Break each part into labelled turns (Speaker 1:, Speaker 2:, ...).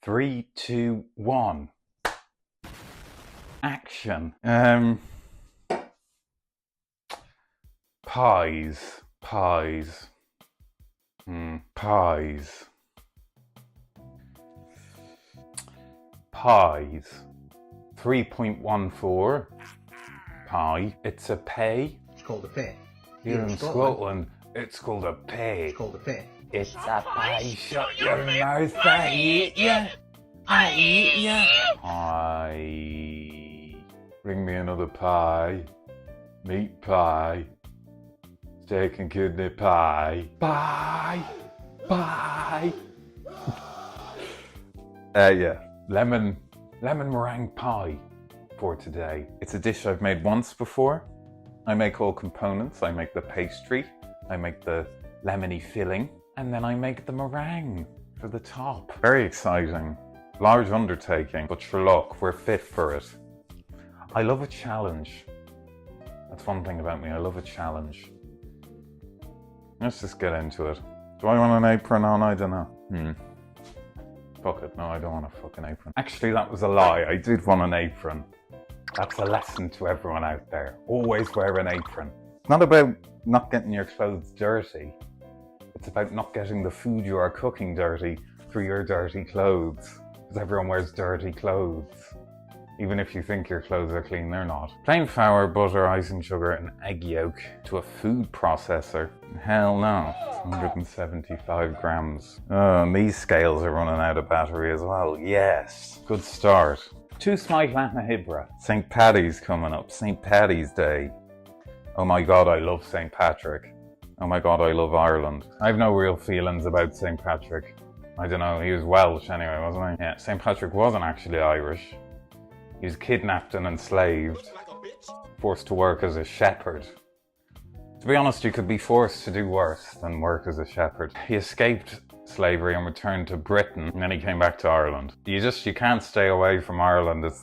Speaker 1: Three, two, one. Action. Pies. Pies. Pies. Pies. 3.14. Pie. It's a pay.
Speaker 2: It's called a pay.
Speaker 1: Here in Scotland, it's called a pay.
Speaker 2: It's called a pay.
Speaker 1: It's a pie. Shut your mouth. I eat ya. I eat ya. Pie. Bring me another pie. Meat pie. Steak and kidney pie. Pie. Pie. Yeah. Lemon meringue pie for today. It's a dish I've made once before. I make all components. I make the pastry. I make the lemony filling. And then I make the meringue for the top. Very exciting. Large undertaking, but sure look, we're fit for it. I love a challenge. That's one thing about me, I love a challenge. Let's just get into it. Do I want an apron on? I don't know. Fuck it, no, I don't want a fucking apron. Actually, that was a lie, I did want an apron. That's a lesson to everyone out there. Always wear an apron. It's not about not getting your clothes dirty. It's about not getting the food you are cooking dirty through your dirty clothes. Because everyone wears dirty clothes. Even if you think your clothes are clean, they're not. Plain flour, butter, icing sugar, and egg yolk to a food processor. Hell no. 175 grams. Oh, and these scales are running out of battery as well. Yes. Good start. Two Smite Lana Hibra. St. Paddy's coming up. St. Paddy's Day. Oh my god, I love St. Patrick. Oh my god, I love Ireland. I have no real feelings about St. Patrick. I don't know, he was Welsh anyway, wasn't he? Yeah, St. Patrick wasn't actually Irish. He was kidnapped and enslaved, forced to work as a shepherd. To be honest, you could be forced to do worse than work as a shepherd. He escaped slavery and returned to Britain, and then he came back to Ireland. You can't stay away from Ireland. It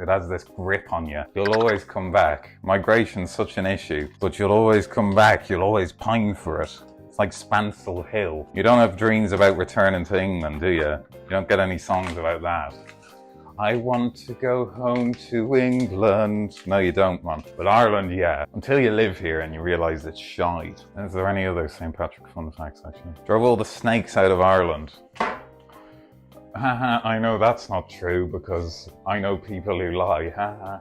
Speaker 1: has this grip on you. You'll always come back. Migration's such an issue, but you'll always come back. You'll always pine for it. It's like Spansel Hill. You don't have dreams about returning to England, do you? You don't get any songs about that. I want to go home to England. No, you don't, man. But Ireland, yeah. Until you live here and you realise it's shite. Is there any other St. Patrick fun facts, actually? Drove all the snakes out of Ireland. Haha, I know that's not true because I know people who lie. Haha.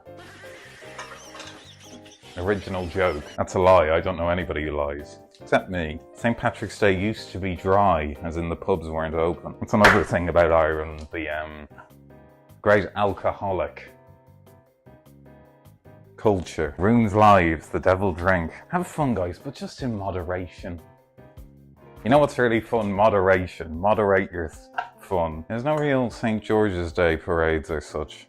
Speaker 1: Original joke. That's a lie. I don't know anybody who lies. Except me. St. Patrick's Day used to be dry, as in the pubs weren't open. That's another thing about Ireland. The, great alcoholic culture. Ruins lives, the devil drink. Have fun, guys, but just in moderation. You know what's really fun? Moderation. Moderate your fun. There's no real St. George's Day parades or such.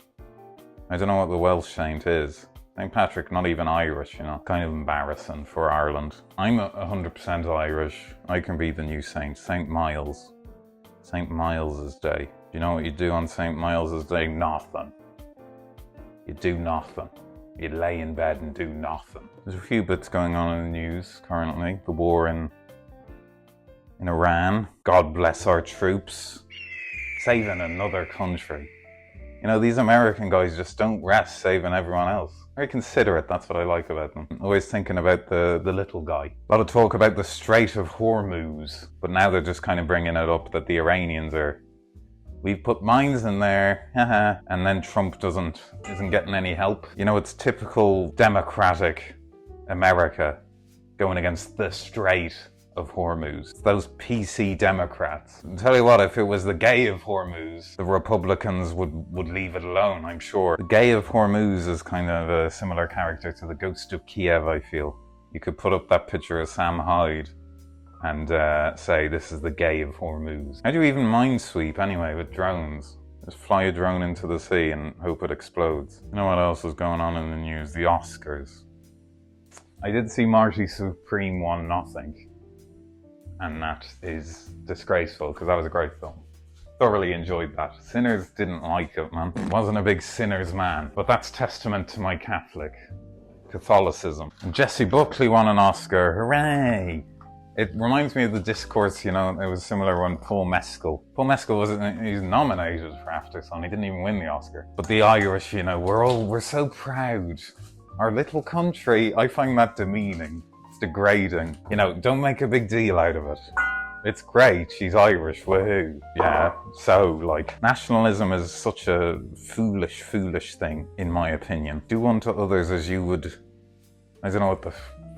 Speaker 1: I don't know what the Welsh saint is. St. Patrick, not even Irish, you know. Kind of embarrassing for Ireland. I'm 100% Irish. I can be the new saint. St. Miles. St. Miles' Day. You know what you do on St. Miles' Day? Nothing. You do nothing. You lay in bed and do nothing. There's a few bits going on in the news currently. The war in Iran. God bless our troops. Saving another country. You know, these American guys just don't rest saving everyone else. Very considerate, that's what I like about them. Always thinking about the little guy. A lot of talk about the Strait of Hormuz, but now they're just kind of bringing it up that the Iranians are, we've put mines in there, haha, and then Trump isn't getting any help. You know, it's typical democratic America going against the Strait of Hormuz. It's those PC Democrats. I'll tell you what, if it was the Gay of Hormuz, the Republicans would leave it alone, I'm sure. The Gay of Hormuz is kind of a similar character to the Ghost of Kiev, I feel. You could put up that picture of Sam Hyde and say, this is the Gay of Hormuz. How do you even minesweep anyway with drones? Just fly a drone into the sea and hope it explodes. You know what else is going on in the news? The Oscars. I did see Marty Supreme won nothing. And that is disgraceful, because that was a great film. Thoroughly enjoyed that. Sinners didn't like it, man. Wasn't a big Sinners man. But that's testament to my Catholicism. And Jessie Buckley won an Oscar. Hooray! It reminds me of the discourse, you know, it was similar when Paul Mescal he's nominated for Aftersun, he didn't even win the Oscar. But the Irish, you know, we're so proud. Our little country, I find that demeaning. It's degrading. You know, don't make a big deal out of it. It's great, she's Irish, woohoo. Yeah, so, like, nationalism is such a foolish thing, in my opinion. Do unto others as you would, I don't know what the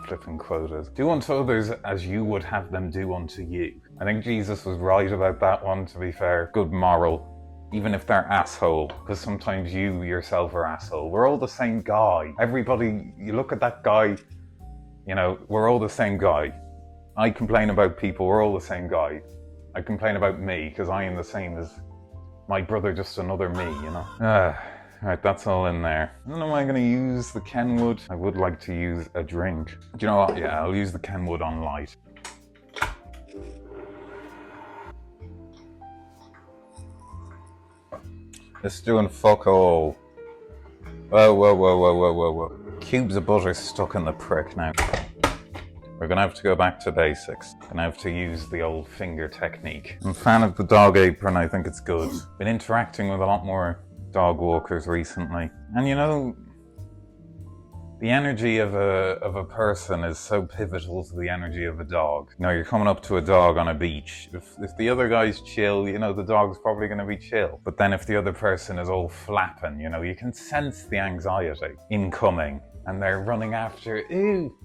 Speaker 1: flipping quote is. Do unto others as you would have them do unto you. I think Jesus was right about that one, to be fair. Good moral. Even if they're asshole, because sometimes you yourself are asshole. We're all the same guy. Everybody, you look at that guy, you know, we're all the same guy. I complain about people, we're all the same guy. I complain about me, because I am the same as my brother, just another me, you know? Right, that's all in there. I don't know, am I going to use the Kenwood? I would like to use a drink. Do you know what? Yeah, I'll use the Kenwood on light. It's doing fuck all. Whoa. Cubes of butter stuck in the prick now. We're gonna have to go back to basics. Gonna have to use the old finger technique. I'm a fan of the dog apron, I think it's good. Been interacting with a lot more dog walkers recently. And you know, the energy of a person is so pivotal to the energy of a dog. You know, you're coming up to a dog on a beach. If the other guy's chill, you know, the dog's probably going to be chill. But then if the other person is all flapping, you know, you can sense the anxiety incoming. And they're running after, ooh,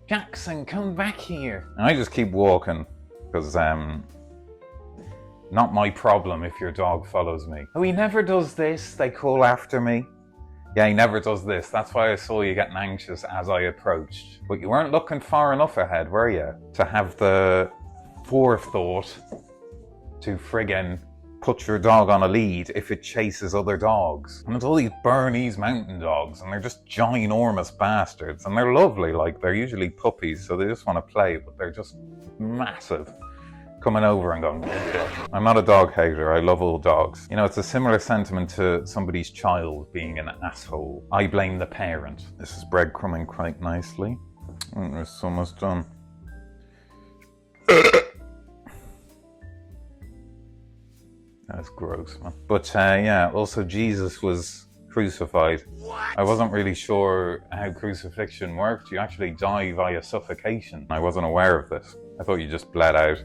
Speaker 1: Jackson, come back here. And I just keep walking, because not my problem if your dog follows me. Oh, he never does this, they call after me. Yeah, he never does this. That's why I saw you getting anxious as I approached. But you weren't looking far enough ahead, were you? To have the forethought to friggin' put your dog on a lead if it chases other dogs. And it's all these Bernese mountain dogs, and they're just ginormous bastards. And they're lovely, like, they're usually puppies, so they just want to play, but they're just massive. Coming over and going, I'm not a dog hater, I love all dogs. You know, it's a similar sentiment to somebody's child being an asshole. I blame the parent. This is breadcrumbing quite nicely. It's almost done. That's gross, man. But yeah, also Jesus was crucified. What? I wasn't really sure how crucifixion worked. You actually die via suffocation. I wasn't aware of this. I thought you just bled out.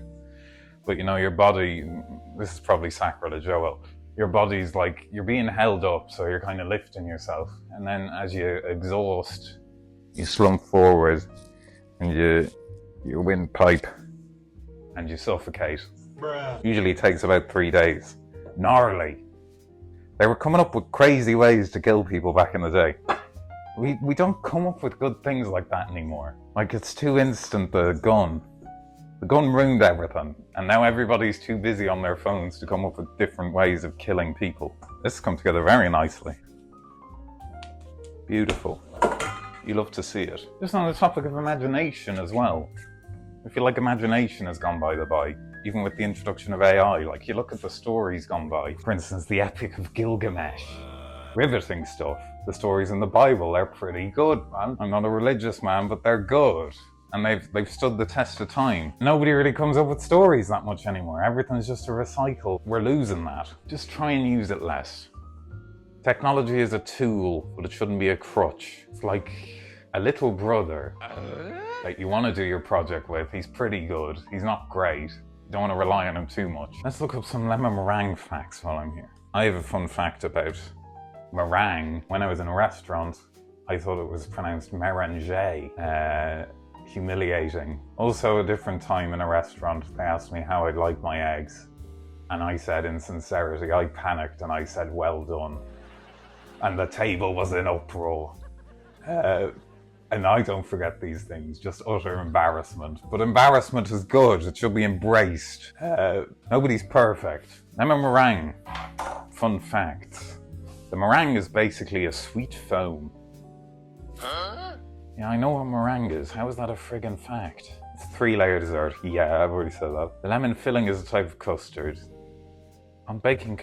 Speaker 1: But you know, your body, this is probably sacrilege, oh well. Your body's like, you're being held up, so you're kind of lifting yourself. And then as you exhaust, you slump forward and you windpipe and you suffocate. Bruh. Usually it takes about 3 days. Gnarly. They were coming up with crazy ways to kill people back in the day. We don't come up with good things like that anymore. Like, it's too instant, the gun. The gun ruined everything, and now everybody's too busy on their phones to come up with different ways of killing people. This has come together very nicely. Beautiful. You love to see it. Just on the topic of imagination as well. I feel like imagination has gone by the by, even with the introduction of AI. Like, you look at the stories gone by. For instance, the Epic of Gilgamesh. Riveting stuff. The stories in the Bible, they're pretty good, man. I'm not a religious man, but they're good. And they've stood the test of time. Nobody really comes up with stories that much anymore. Everything's just a recycle. We're losing that. Just try and use it less. Technology is a tool, but it shouldn't be a crutch. It's like a little brother that you want to do your project with. He's pretty good. He's not great. You don't want to rely on him too much. Let's look up some lemon meringue facts while I'm here. I have a fun fact about meringue. When I was in a restaurant, I thought it was pronounced meringue. Humiliating. Also, a different time in a restaurant, they asked me how I'd like my eggs. And I said, in sincerity, I panicked and I said, well done. And the table was in uproar. And I don't forget these things, just utter embarrassment. But embarrassment is good, it should be embraced. Nobody's perfect. Lemon meringue. Fun facts. The meringue is basically a sweet foam. Huh? Yeah, I know what meringue is. How is that a friggin' fact? It's a 3-layer dessert. Yeah, I've already said that. The lemon filling is a type of custard. On baking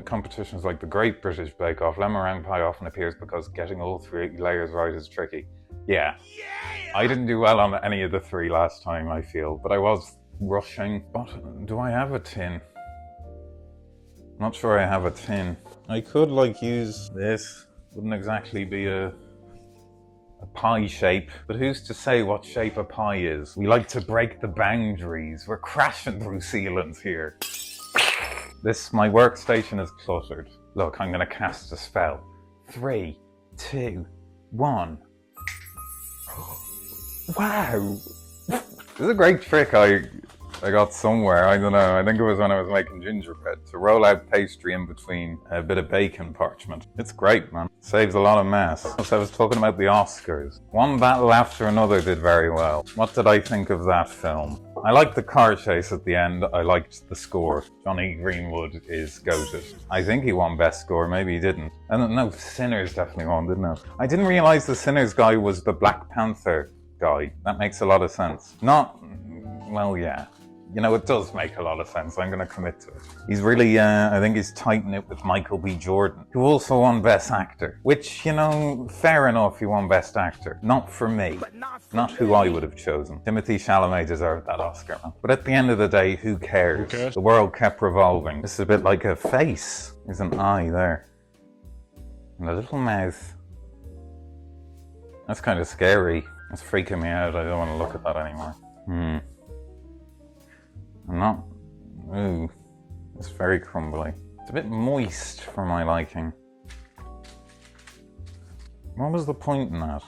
Speaker 1: competitions like the Great British Bake Off, lemon meringue pie often appears because getting all 3 layers right is tricky. Yeah. I didn't do well on any of the three last time, I feel, but I was rushing. But do I have a tin? Not sure I have a tin. I could like use this. Wouldn't exactly be a pie shape, but who's to say what shape a pie is? We like to break the boundaries. We're crashing through ceilings here. My workstation is cluttered. Look, I'm gonna cast a spell. 3, 2, 1. Wow! This is a great trick I got somewhere. I don't know. I think it was when I was making gingerbread, to roll out pastry in between a bit of bacon parchment. It's great, man. Saves a lot of mess. So I was talking about the Oscars. One battle after another did very well. What did I think of that film? I liked the car chase at the end. I liked the score. Johnny Greenwood is goated. I think he won best score. Maybe he didn't. I don't know. Sinners definitely won, didn't it? I didn't realize the Sinners guy was the Black Panther guy. That makes a lot of sense. Well, yeah. You know, it does make a lot of sense. I'm going to commit to it. He's really, I think he's tightened it with Michael B. Jordan, who also won Best Actor. Which, you know, fair enough, he won Best Actor. Not for me. Not who I would have chosen. Timothy Chalamet deserved that Oscar, man. But at the end of the day, who cares? Okay. The world kept revolving. This is a bit like a face. There's an eye there. And a little mouth. That's kind of scary. That's freaking me out. I don't want to look at that anymore. Ooh, it's very crumbly. It's a bit moist for my liking. What was the point in that?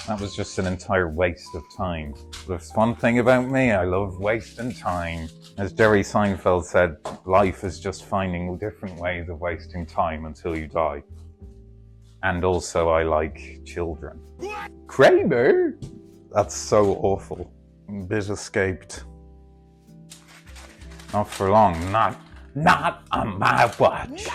Speaker 1: That was just an entire waste of time. But it's one thing about me, I love wasting time. As Jerry Seinfeld said, life is just finding different ways of wasting time until you die. And also I like children. Kramer! That's so awful. Bit escaped. Not for long. Not on my watch.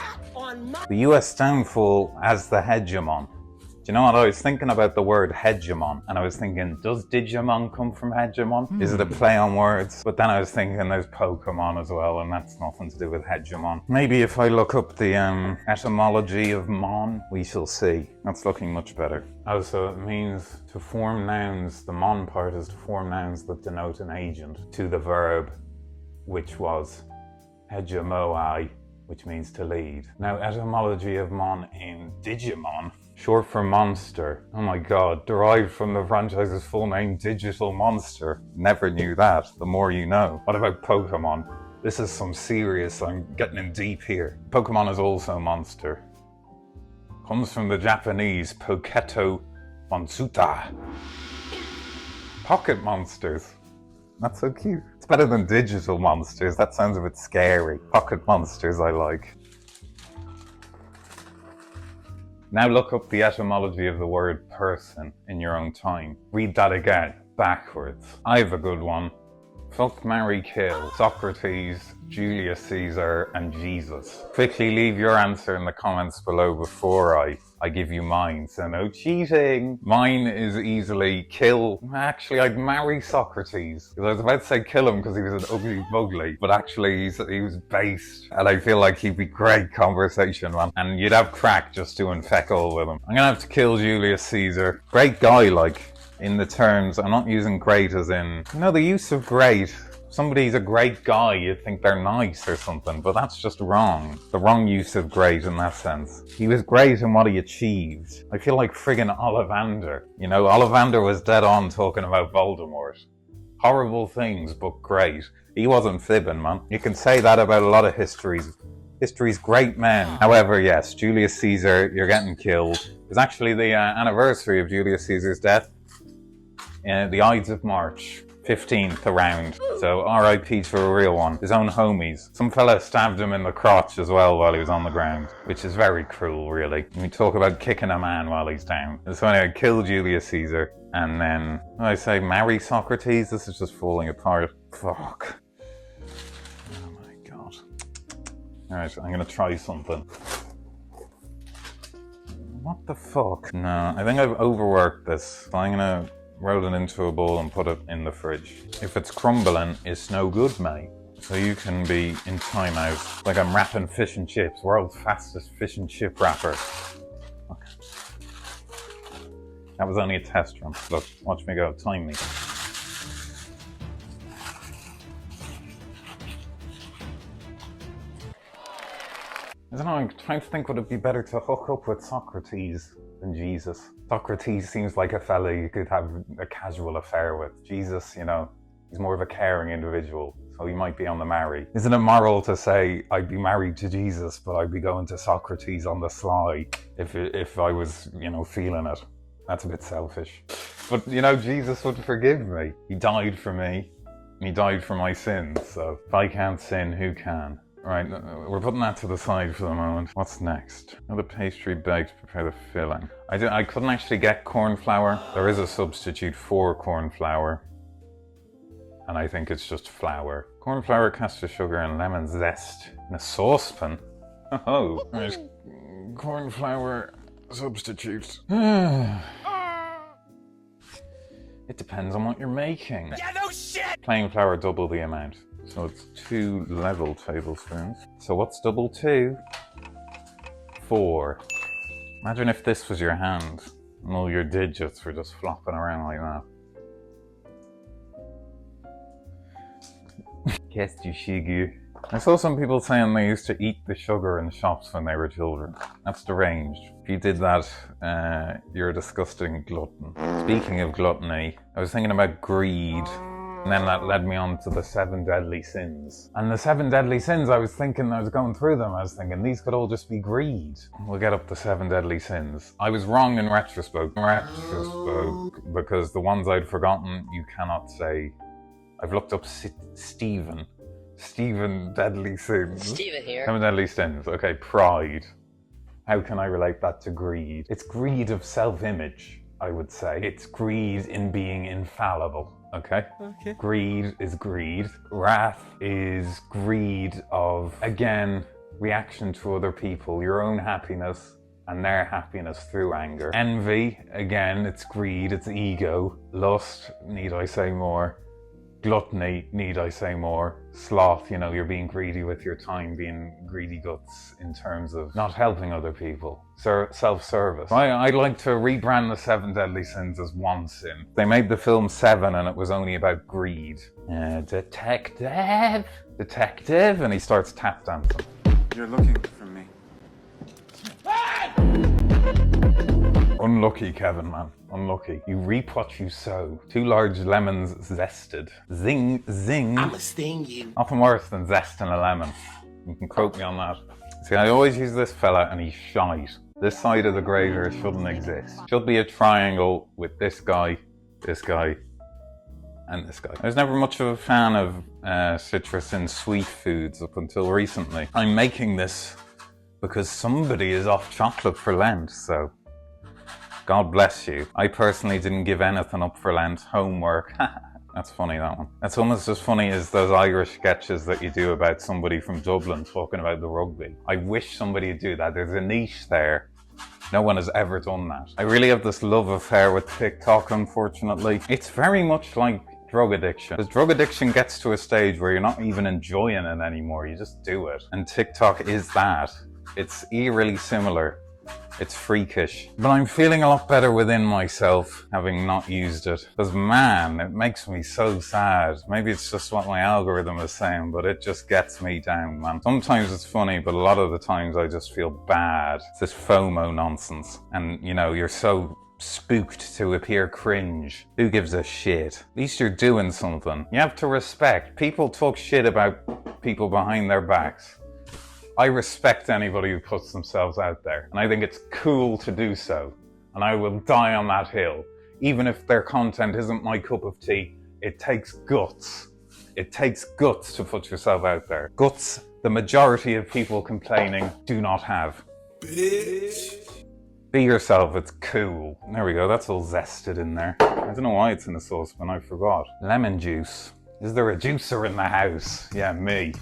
Speaker 1: The US downfall as the hegemon. Do you know what? I was thinking about the word hegemon, and I was thinking, does Digimon come from hegemon? Is it a play on words? But then I was thinking there's Pokemon as well, and that's nothing to do with hegemon. Maybe if I look up the etymology of mon, we shall see. That's looking much better. Oh, so it means to form nouns. The mon part is to form nouns that denote an agent to the verb, which was hegemoi, which means to lead. Now, etymology of mon in Digimon, short for monster. Oh my god, derived from the franchise's full name, Digital Monster. Never knew that. The more you know. What about Pokemon? This is some serious, I'm getting in deep here. Pokemon is also monster. Comes from the Japanese Poketo Monsuta. Pocket monsters. That's so cute. It's better than digital monsters. That sounds a bit scary. Pocket monsters I like. Now look up the etymology of the word person in your own time. Read that again, backwards. I have a good one. Fuck, marry, kill. Socrates, Julius Caesar, and Jesus. Quickly leave your answer in the comments below before I give you mine, so no cheating. Mine is easily kill. Actually, I'd marry Socrates. Because I was about to say kill him because he was an ugly bugly, but actually he was based, and I feel like he'd be great conversation, man. And you'd have crack just doing feckle with him. I'm gonna have to kill Julius Caesar. Great guy, like. In the terms, I'm not using great as in, you know, the use of great. Somebody's a great guy, you'd think they're nice or something, but that's just wrong. The wrong use of great in that sense. He was great in what he achieved. I feel like friggin' Ollivander. You know, Ollivander was dead on talking about Voldemort. Horrible things, but great. He wasn't fibbing, man. You can say that about a lot of history's great men. However, yes, Julius Caesar, you're getting killed. It's actually the anniversary of Julius Caesar's death. The Ides of March, 15th around. So RIP to a real one. His own homies. Some fella stabbed him in the crotch as well while he was on the ground, which is very cruel, really. We talk about kicking a man while he's down. So anyway, kill Julius Caesar, and then, what did I say, marry Socrates? This is just falling apart. Fuck. Oh my god. Alright, I'm gonna try something. What the fuck? No, I think I've overworked this. So I'm gonna roll it into a bowl and put it in the fridge. If it's crumbling, it's no good, mate. So you can be in timeout. Like I'm wrapping fish and chips. World's fastest fish and chip wrapper. Okay. That was only a test run. Look, watch me go. Time me. I don't know, I'm trying to think, would it be better to hook up with Socrates than Jesus? Socrates seems like a fella you could have a casual affair with. Jesus, you know, he's more of a caring individual, so he might be on the marry. Isn't it moral to say I'd be married to Jesus, but I'd be going to Socrates on the sly if I was, you know, feeling it? That's a bit selfish. But, you know, Jesus would forgive me. He died for me, and he died for my sins, so if I can't sin, who can? Right, we're putting that to the side for the moment. What's next? Another pastry baked, prepare the filling. I couldn't actually get corn flour. There is a substitute for corn flour, and I think it's just flour. Corn flour, caster sugar, and lemon zest in a saucepan. Oh, there's corn flour substitute. It depends on what you're making. Yeah, no shit! Plain flour, double the amount. So it's 2 level tablespoons. So what's double 2? 4. Imagine if this was your hand and all your digits were just flopping around like that. Qu'est-ce du sugar? I saw some people saying they used to eat the sugar in shops when they were children. That's deranged. If you did that, you're a disgusting glutton. Speaking of gluttony, I was thinking about greed. And then that led me on to the 7 deadly sins. And the 7 deadly sins, I was going through them, I was thinking, these could all just be greed. We'll get up to 7 deadly sins. I was wrong in retrospect. Because the ones I'd forgotten, you cannot say. I've looked up Stephen deadly sins.
Speaker 2: Stephen here.
Speaker 1: 7 deadly sins. Okay, pride. How can I relate that to greed? It's greed of self-image, I would say. It's greed in being infallible. Okay? Greed is greed. Wrath is greed of, again, reaction to other people, your own happiness and their happiness through anger. Envy, again, it's greed, it's ego. Lust, need I say more? Gluttony, need I say more? Sloth, you know, you're being greedy with your time, being greedy guts in terms of not helping other people. Self-service. I'd like to rebrand the 7 deadly sins as one sin. They made the film 7 and it was only about greed. Detective, and he starts tap dancing.
Speaker 3: You're looking for me.
Speaker 1: Unlucky, Kevin, man. Unlucky. You reap what you sow. 2 large lemons zested. Zing, zing.
Speaker 2: I'ma sting you.
Speaker 1: Nothing worse than zesting a lemon. You can quote me on that. See, I always use this fella and he's shite. This side of the grater shouldn't exist. Should be a triangle with this guy, and this guy. I was never much of a fan of citrus in sweet foods up until recently. I'm making this because somebody is off chocolate for Lent, so God bless you. I personally didn't give anything up for Lent. Homework. That's funny, that one. That's almost as funny as those Irish sketches that you do about somebody from Dublin talking about the rugby. I wish somebody would do that. There's a niche there. No one has ever done that. I really have this love affair with TikTok, unfortunately. It's very much like drug addiction. Because drug addiction gets to a stage where you're not even enjoying it anymore. You just do it. And TikTok is that. It's eerily similar. It's freakish. But I'm feeling a lot better within myself having not used it. Because man, it makes me so sad. Maybe it's just what my algorithm is saying, but it just gets me down, man. Sometimes it's funny, but a lot of the times I just feel bad. It's this FOMO nonsense. And you know, you're so spooked to appear cringe. Who gives a shit? At least you're doing something. You have to respect. People talk shit about people behind their backs. I respect anybody who puts themselves out there, and I think it's cool to do so, and I will die on that hill. Even if their content isn't my cup of tea, it takes guts. It takes guts to put yourself out there. Guts the majority of people complaining do not have. Bitch. Be yourself, it's cool. There we go, that's all zested in there. I don't know why it's in the saucepan, I forgot. Lemon juice. Is there a juicer in the house? Yeah, me.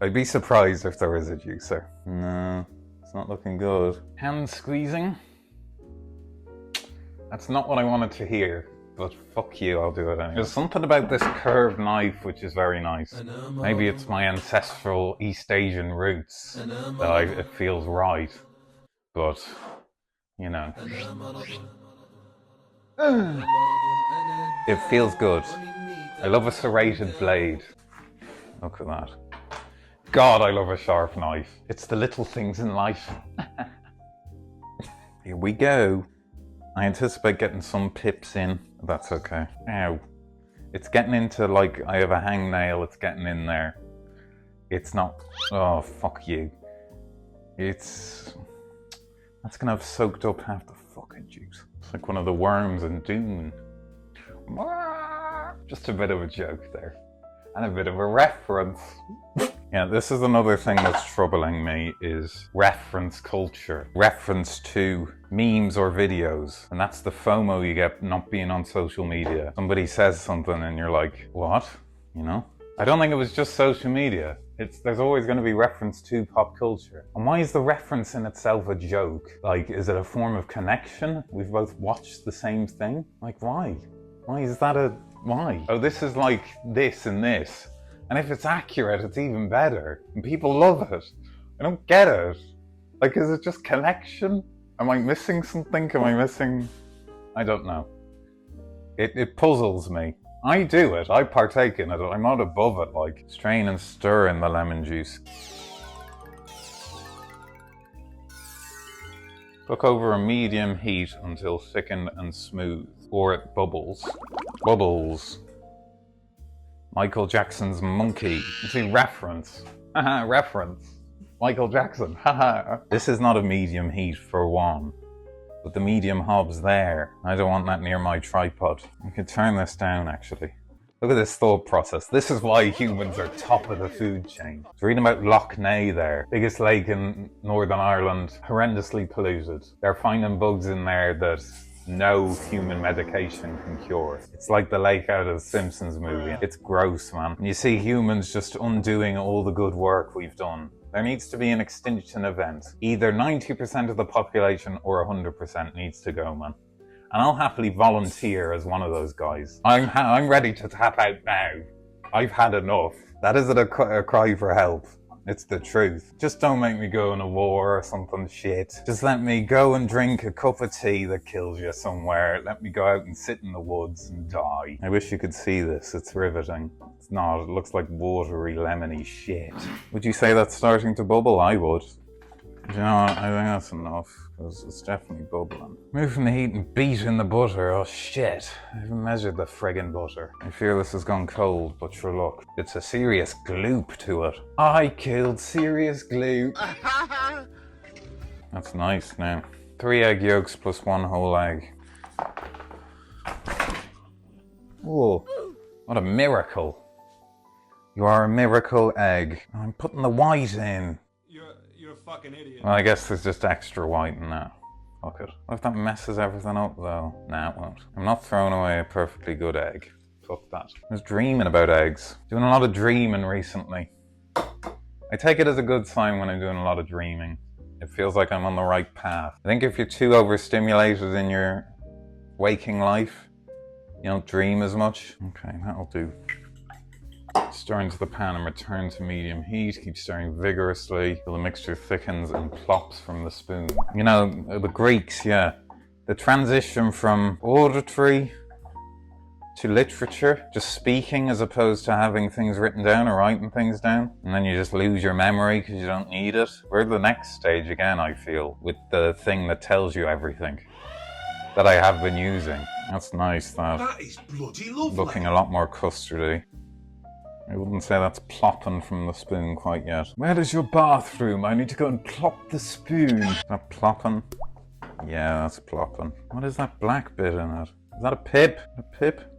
Speaker 1: I'd be surprised if there was a juicer. No, it's not looking good. Hand squeezing? That's not what I wanted to hear, but fuck you, I'll do it anyway. There's something about this curved knife which is very nice. Maybe it's my ancestral East Asian roots that it feels right. but, you know. It feels good. I love a serrated blade. Look at that. God, I love a sharp knife. It's the little things in life. Here we go. I anticipate getting some pips in. That's okay. Ow. It's getting into, like, I have a hangnail, it's getting in there. It's not, oh, fuck you. That's gonna have soaked up half the fucking juice. It's like one of the worms in Dune. Just a bit of a joke there. And a bit of a reference. Yeah, this is another thing that's troubling me, is reference culture. Reference to memes or videos. And that's the FOMO you get not being on social media. Somebody says something and you're like, what? You know? I don't think it was just social media. There's always going to be reference to pop culture. And why is the reference in itself a joke? Like, is it a form of connection? We've both watched the same thing? Like, why? Why is that why? Oh, this is like this and this. And if it's accurate, it's even better. And people love it. I don't get it. Like, is it just connection? Am I missing something? I don't know. It puzzles me. I do it. I partake in it. I'm not above it. Like, strain and stir in the lemon juice. Cook over a medium heat until thickened and smooth. Or it bubbles. Bubbles. Michael Jackson's Monkey. You see, reference. Haha, reference. Michael Jackson. Haha. This is not a medium heat for one. But the medium hob's there. I don't want that near my tripod. I could turn this down, actually. Look at this thought process. This is why humans are top of the food chain. I was reading about Loch Ness there. Biggest lake in Northern Ireland. Horrendously polluted. They're finding bugs in there that no human medication can cure. It's like the lake out of the Simpsons movie. It's gross, man. And you see humans just undoing all the good work we've done. There needs to be an extinction event. Either 90% of the population or 100% needs to go, man. And I'll happily volunteer as one of those guys. I'm ready to tap out now. I've had enough. That isn't a cry for help. It's the truth. Just don't make me go in a war or something shit. Just let me go and drink a cup of tea that kills you somewhere. Let me go out and sit in the woods and die. I wish you could see this. It's riveting. It's not. It looks like watery, lemony shit. Would you say that's starting to bubble? I would. You know what? I think that's enough, because it's definitely bubbling. Move from the heat and beat in the butter. Oh shit. I haven't measured the friggin' butter. I fear this has gone cold, but sure look. It's a serious gloop to it. I killed serious gloop. That's nice now. 3 egg yolks plus 1 whole egg. Whoa. What a miracle. You are a miracle egg. I'm putting the white in.
Speaker 2: You're a fucking idiot.
Speaker 1: Well, I guess there's just extra white in that. Fuck it. What if that messes everything up, though? Nah, it won't. I'm not throwing away a perfectly good egg. Fuck that. I was dreaming about eggs. Doing a lot of dreaming recently. I take it as a good sign when I'm doing a lot of dreaming. It feels like I'm on the right path. I think if you're too overstimulated in your waking life, you don't dream as much. Okay, that'll do. Stir into the pan and return to medium heat. Keep stirring vigorously till the mixture thickens and plops from the spoon. You know, the Greeks, yeah. The transition from auditory to literature, just speaking as opposed to having things written down or writing things down. And then you just lose your memory because you don't need it. We're at the next stage again, I feel, with the thing that tells you everything that I have been using. That's nice, that.
Speaker 2: That is bloody lovely.
Speaker 1: Looking a lot more custardy. I wouldn't say that's plopping from the spoon quite yet. Where is your bathroom? I need to go and plop the spoon. Is that plopping? Yeah, that's plopping. What is that black bit in it? Is that a pip? A pip?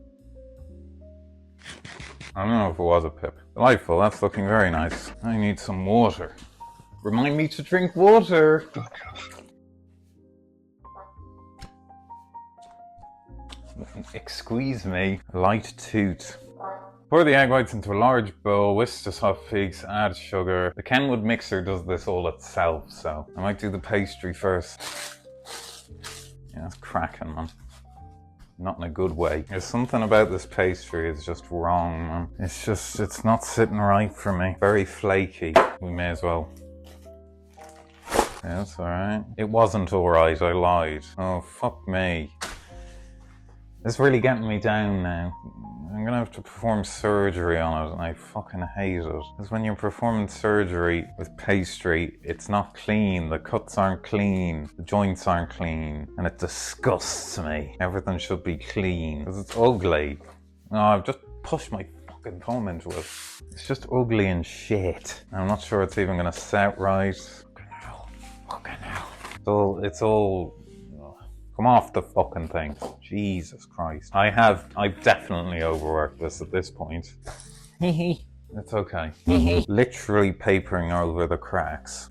Speaker 1: I don't know if it was a pip. Delightful, that's looking very nice. I need some water. Remind me to drink water. Excuse me. Light toot. Pour the egg whites into a large bowl, whisk to soft peaks, add sugar. The Kenwood mixer does this all itself, so I might do the pastry first. Yeah, it's cracking, man. Not in a good way. There's something about this pastry that's just wrong, man. It's not sitting right for me. Very flaky. We may as well Yeah, that's alright. It wasn't alright, I lied. Oh, fuck me. It's really getting me down now. I'm gonna have to perform surgery on it, and I fucking hate it. Because when you're performing surgery with pastry, it's not clean. The cuts aren't clean. The joints aren't clean. And it disgusts me. Everything should be clean. Because it's ugly. Oh, I've just pushed my fucking thumb into it. It's just ugly and shit. I'm not sure it's even gonna set right. Fucking hell. Fucking hell. It's all come off the fucking thing. Jesus Christ. I've definitely overworked this at this point. It's okay. Literally papering over the cracks.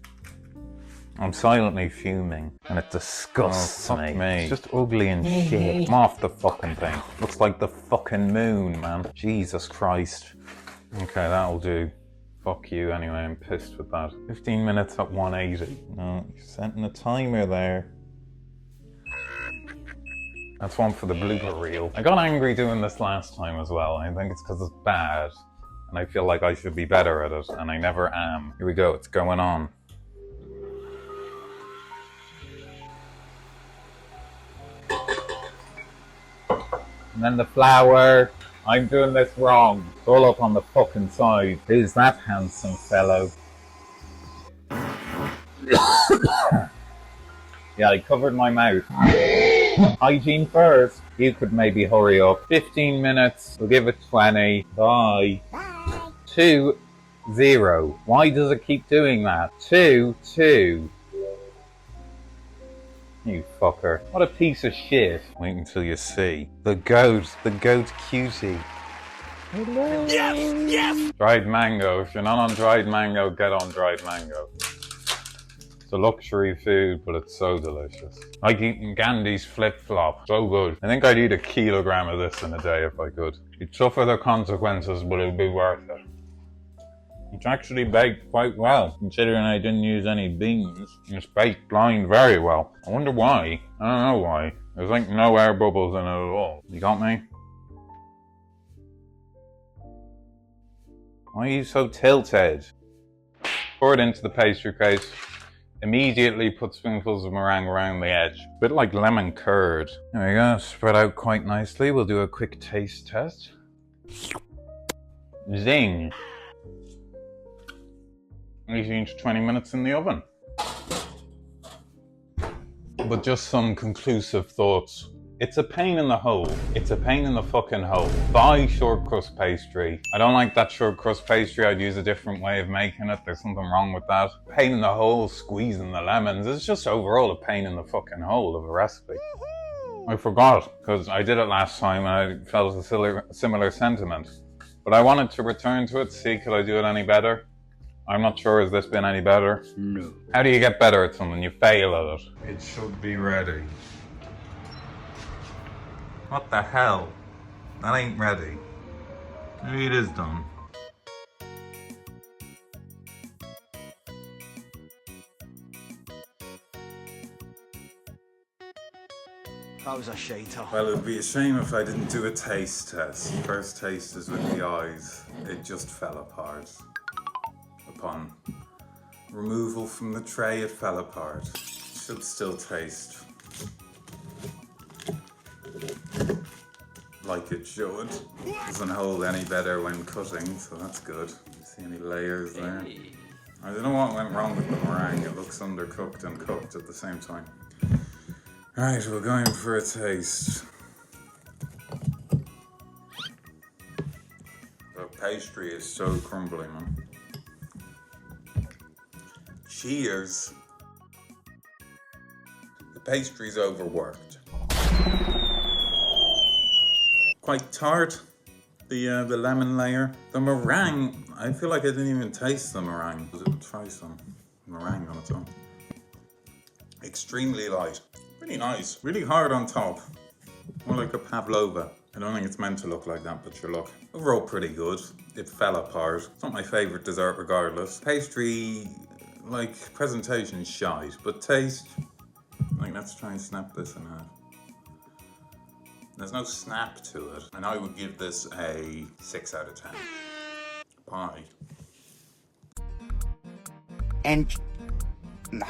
Speaker 1: I'm silently fuming, and it disgusts me. It's just ugly and shit. Come off the fucking thing. Looks like the fucking moon, man. Jesus Christ. Okay, that'll do. Fuck you anyway, I'm pissed with that. 15 minutes at 180. No, you're setting a timer there. That's one for the blooper reel. I got angry doing this last time as well. I think it's because it's bad, and I feel like I should be better at it, and I never am. Here we go, it's going on. And then the flour. I'm doing this wrong. It's all up on the fucking side. Who's that handsome fellow? Yeah, I covered my mouth. Hygiene first. You could maybe hurry up. 15 minutes. We'll give it 20. Bye. 2-0. Why does it keep doing that? 2-2. You fucker. What a piece of shit. Wait until you see. The goat cutie. Hello. Yes, yes! Dried mango. If you're not on dried mango, get on dried mango. It's a luxury food, but it's so delicious. Like eating Gandhi's flip-flop. So good. I think I'd eat a kilogram of this in a day if I could. You'd suffer the consequences, but it'd be worth it. It's actually baked quite well, considering I didn't use any beans. It's baked blind very well. I wonder why. I don't know why. There's like no air bubbles in it at all. You got me? Why are you so tilted? Pour it into the pastry case. Immediately put spoonfuls of meringue around the edge. A bit like lemon curd. There we go, spread out quite nicely. We'll do a quick taste test. Zing! 18 to 20 minutes in the oven. But just some conclusive thoughts. It's a pain in the hole. It's a pain in the fucking hole. Buy short crust pastry. I don't like that short crust pastry. I'd use a different way of making it. There's something wrong with that. Pain in the hole, squeezing the lemons. It's just overall a pain in the fucking hole of a recipe. I forgot, because I did it last time and I felt a similar sentiment. But I wanted to return to it, see could I do it any better. I'm not sure, has this been any better? No. How do you get better at something? You fail at it. It should be ready. What the hell? That ain't ready. Maybe it is done.
Speaker 3: That was a shiter.
Speaker 1: Well, it would be a shame if I didn't do a taste test. First taste is with the eyes. It just fell apart. Upon removal from the tray, it fell apart. Should still taste like it should. Doesn't hold any better when cutting, so that's good. See any layers there? I don't know what went wrong with the meringue. It looks undercooked and cooked at the same time. Right, we're going for a taste. The pastry is so crumbly, man. Cheers. The pastry's overworked. Quite tart, the lemon layer. The meringue, I feel like I didn't even taste the meringue. Try some meringue on its own. Extremely light. Really nice. Really hard on top. More like a pavlova. I don't think it's meant to look like that, but sure look. Overall pretty good. It fell apart. It's not my favourite dessert regardless. Pastry, like, presentation shite, but taste, like, let's try and snap this in half. There's no snap to it, and I would give this a 6 out of 10. Pie.
Speaker 3: And... no.